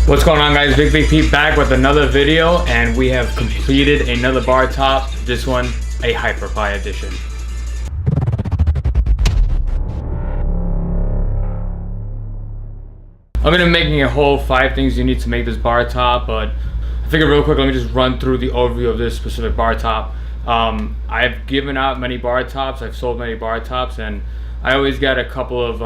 What's going on, guys? Big Pete back with another video, and we have completed another bar top. This one, a Hyperpie edition. I'm gonna be making a whole 5 things you need to make this bar top, but I figured real quick, let me just run through the overview of this specific bar top. I've given out many bar tops, I've sold many bar tops, and I always get a couple of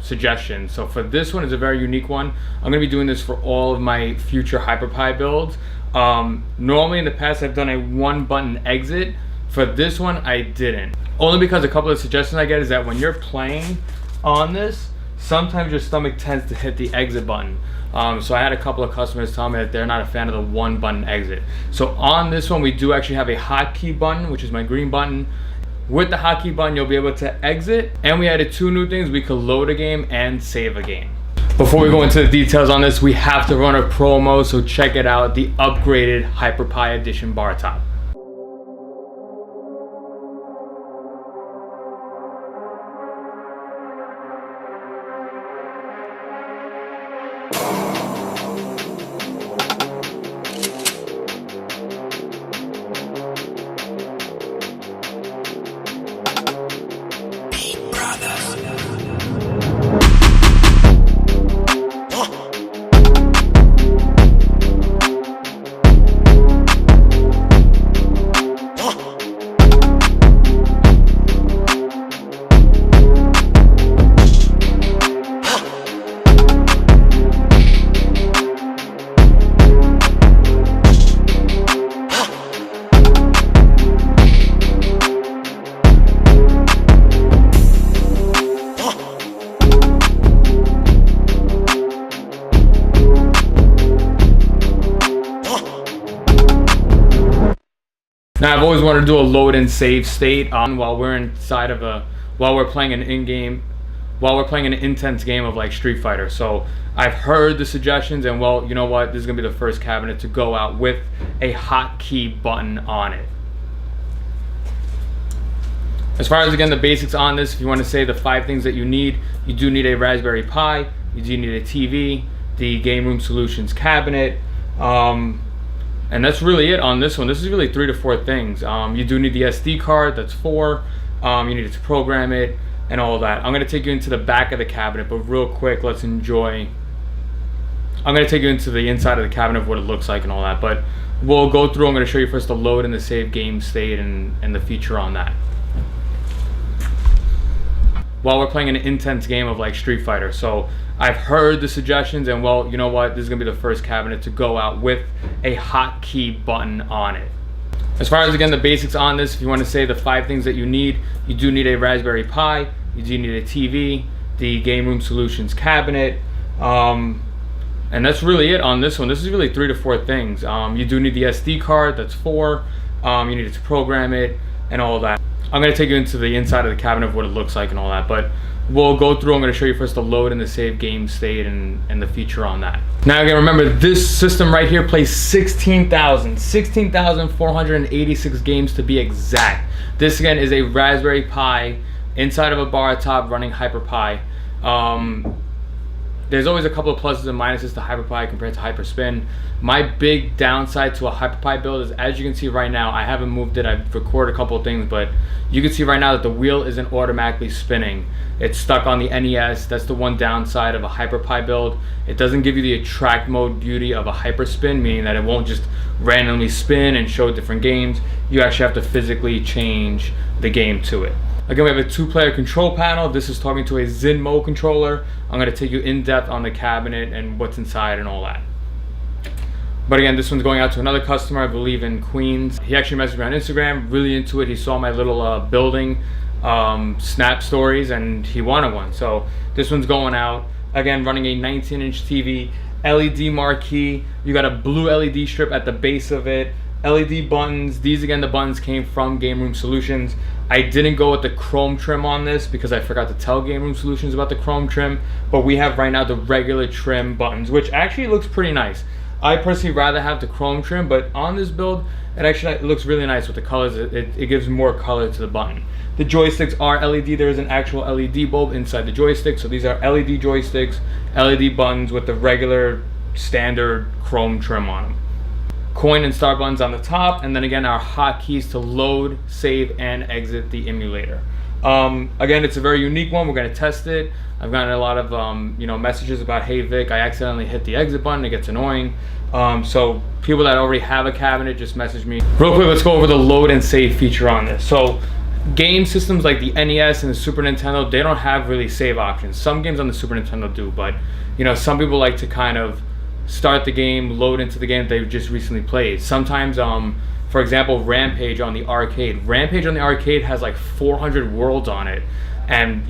suggestions. So for this one, it's a very unique one. I'm gonna be doing this for all of my future Hyperpie builds. Normally in the past, I've done a 1-button exit. For this one, I didn't. Only because a couple of suggestions I get is that when you're playing on this, sometimes your stomach tends to hit the exit button. So I had a couple of customers tell me that they're not a fan of the 1-button exit. So on this one, we do actually have a hotkey button, which is my green button. With the hotkey button, you'll be able to exit. And we added 2 new things. We could load a game and save a game. Before we go into the details on this, we have to run a promo, so check it out, the upgraded Hyperpie Edition bar top. Now, I've always wanted to do a load and save state while we're playing an intense game of like Street Fighter. So I've heard the suggestions, and well, you know what? This is gonna be the first cabinet to go out with a hotkey button on it. As far as, again, the basics on this, if you want to say the 5 things that you need, you do need a Raspberry Pi, you do need a TV, the Game Room Solutions cabinet, and that's really it on this one. This is really 3 to 4 things. You do need the SD card, that's 4. You need to program it and all of that. I'm gonna take you into the back of the cabinet, but real quick, let's enjoy. I'm gonna take you into the inside of the cabinet of what it looks like and all that, but we'll go through. I'm gonna show you first the load and the save game state and the feature on that. While we're playing an intense game of like Street Fighter. So I've heard the suggestions, and well, you know what? This is gonna be the first cabinet to go out with a hotkey button on it. As far as, again, the basics on this, if you want to say the 5 things that you need, you do need a Raspberry Pi, you do need a TV, the Game Room Solutions cabinet, and that's really it on this one. This is really 3 to 4 things. You do need the SD card, that's 4. You need to program it and all of that. I'm going to take you into the inside of the cabinet of what it looks like and all that, but we'll go through. I'm going to show you first the load and the save game state and the feature on that. Now, again, remember, this system right here plays 16,486 games to be exact. This, again, is a Raspberry Pi inside of a bar top running Hyperpie. There's always a couple of pluses and minuses to Hyperpie compared to Hyperspin. My big downside to a Hyperpie build is, as you can see right now, I haven't moved it. I've recorded a couple of things, but you can see right now that the wheel isn't automatically spinning. It's stuck on the NES. That's the one downside of a Hyperpie build. It doesn't give you the attract mode beauty of a Hyperspin, meaning that it won't just randomly spin and show different games. You actually have to physically change the game to it. Again, we have a 2-player control panel. This is talking to a Zinmo controller. I'm going to take you in depth on the cabinet and what's inside and all that. But again, this one's going out to another customer, I believe in Queens. He actually messaged me on Instagram, really into it. He saw my little building snap stories, and he wanted one. So this one's going out. Again, running a 19-inch TV, LED marquee. You got a blue LED strip at the base of it. LED buttons. These, again, the buttons came from Game Room Solutions. I didn't go with the chrome trim on this because I forgot to tell Game Room Solutions about the chrome trim, but we have right now the regular trim buttons, which actually looks pretty nice. I personally rather have the chrome trim, but on this build, it looks really nice with the colors. It gives more color to the button. The joysticks are LED. There is an actual LED bulb inside the joystick, so these are LED joysticks, LED buttons with the regular standard chrome trim on them. Coin and start buttons on the top, and then again our hotkeys to load, save, and exit the emulator. Again, it's a very unique one. We're going to test it. I've gotten a lot of messages about, hey Vic, I accidentally hit the exit button, it gets annoying. So people that already have a cabinet, just message me. Real quick, let's go over the load and save feature on this. So game systems like the NES and the Super Nintendo, they don't have really save options. Some games on the Super Nintendo do, but some people like to kind of start the game, load into the game that they've just recently played. Sometimes, for example, Rampage on the arcade. Rampage on the arcade has like 400 worlds on it. And,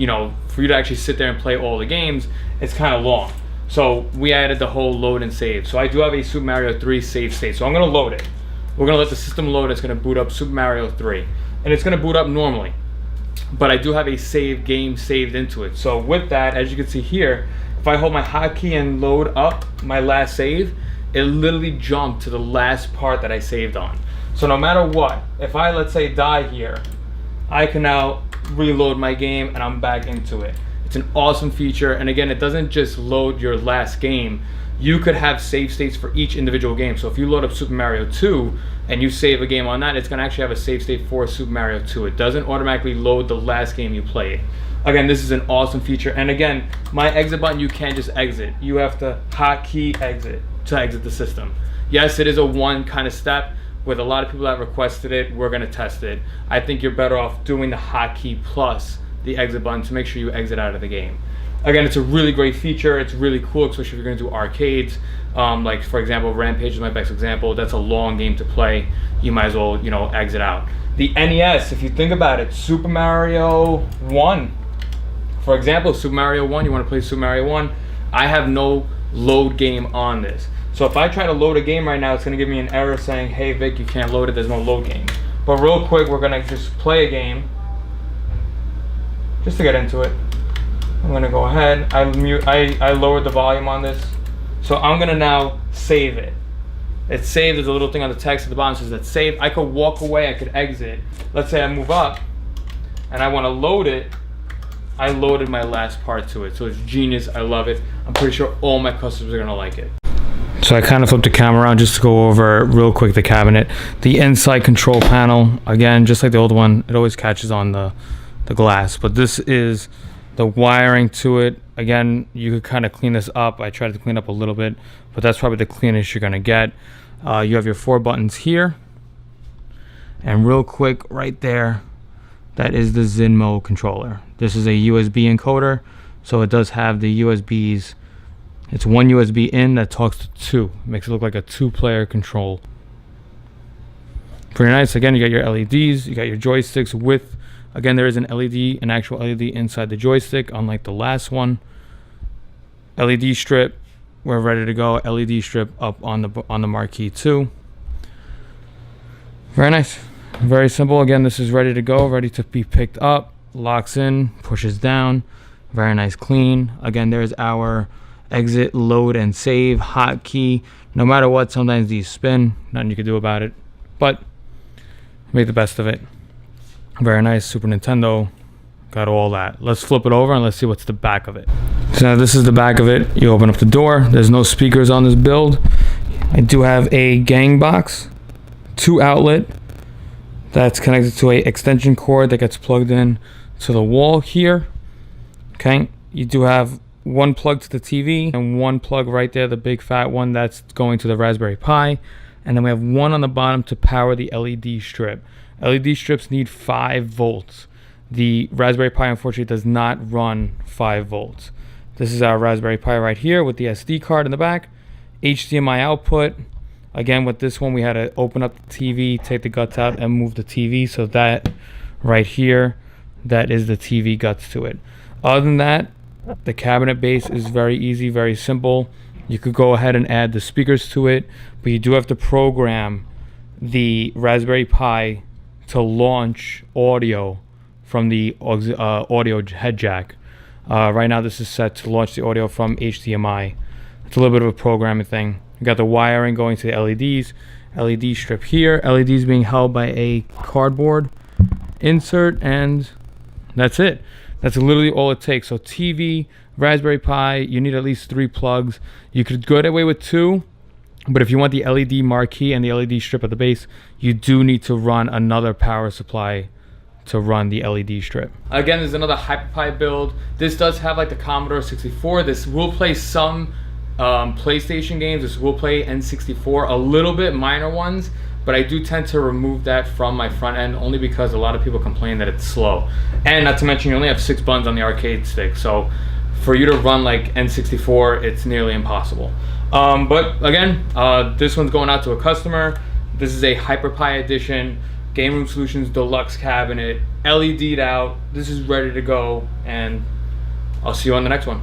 for you to actually sit there and play all the games, it's kind of long. So we added the whole load and save. So I do have a Super Mario 3 save state. So I'm going to load it. We're going to let the system load. It's going to boot up Super Mario 3. And it's going to boot up normally. But I do have a save game saved into it. So with that, as you can see here, if I hold my hotkey and load up my last save, it literally jumped to the last part that I saved on. So no matter what, if I, let's say, die here, I can now reload my game and I'm back into it. It's an awesome feature, and again, it doesn't just load your last game. You could have save states for each individual game. So if you load up Super Mario 2 and you save a game on that, it's going to actually have a save state for Super Mario 2. It doesn't automatically load the last game you played. Again, this is an awesome feature, and again, my exit button, you can't just exit. You have to hotkey exit to exit the system. Yes, it is a one kind of step. With a lot of people that requested it, we're going to test it. I think you're better off doing the hotkey plus the exit button to make sure you exit out of the game. Again, it's a really great feature. It's really cool, especially if you're going to do arcades. Like, for example, Rampage is my best example. That's a long game to play. You might as well, exit out. The NES, if you think about it, Super Mario 1. For example, Super Mario 1, you want to play Super Mario 1. I have no load game on this. So if I try to load a game right now, it's going to give me an error saying, hey Vic, you can't load it, there's no load game. But real quick, we're going to just play a game, just to get into it. I'm going to go ahead, I lowered the volume on this. So I'm going to now save it. It's saved, there's a little thing on the text at the bottom that says it's saved. I could walk away, I could exit. Let's say I move up, and I want to load it. I loaded my last part to it. So it's genius, I love it. I'm pretty sure all my customers are going to like it. So I kind of flipped the camera around just to go over real quick the cabinet. The inside control panel, again, just like the old one, it always catches on the glass. But this is the wiring to it. Again, you could kind of clean this up. I tried to clean up a little bit, but that's probably the cleanest you're going to get. You have your 4 buttons here. And real quick, right there, that is the Zinmo controller. This is a USB encoder, so it does have the USBs. It's one USB in that talks to 2. Makes it look like a 2-player control. Pretty nice. Again, you got your LEDs, you got your joysticks with, again, there is an actual LED inside the joystick, unlike the last one. LED strip, we're ready to go. LED strip up on the marquee too. Very nice. Very simple. Again, this is ready to go, ready to be picked up. Locks in, pushes down. Very nice, clean. Again, there's our exit, load, and save hotkey. No matter what, sometimes these spin. Nothing you can do about it, but make the best of it. Very nice. Super Nintendo, got all that. Let's flip it over and let's see what's the back of it. So now this is the back of it. You open up the door. There's no speakers on this build. I do have a gang box, 2 outlet that's connected to a extension cord that gets plugged in to the wall here. Okay, you do have 1 plug to the TV and 1 plug right there, the big fat one that's going to the Raspberry Pi. And then we have 1 on the bottom to power the LED strip. LED strips need 5 volts. The Raspberry Pi unfortunately does not run 5 volts. This is our Raspberry Pi right here with the SD card in the back. HDMI output. Again, with this one we had to open up the TV, take the guts out, and move the TV. So that right here, that is the TV guts to it. Other than that, the cabinet base is very easy, very simple. You could go ahead and add the speakers to it, but you do have to program the Raspberry Pi to launch audio from the audio head jack. Right now this is set to launch the audio from HDMI. It's a little bit of a programming thing. You got the wiring going to the LEDs, LED strip here, LEDs being held by a cardboard insert, and that's it. That's literally all it takes. So TV, Raspberry Pi, you need at least 3 plugs. You could get away with 2, but if you want the LED marquee and the LED strip at the base, you do need to run another power supply to run the LED strip. Again, there's another Hyperpie build. This does have like the Commodore 64. This will play some PlayStation games. This will play N64, a little bit minor ones, but I do tend to remove that from my front end only because a lot of people complain that it's slow. And not to mention, you only have 6 buttons on the arcade stick, so for you to run like N64, it's nearly impossible. But again, this one's going out to a customer. This is a Hyperpie edition, Game Room Solutions Deluxe cabinet, LED'd out. This is ready to go, and I'll see you on the next one.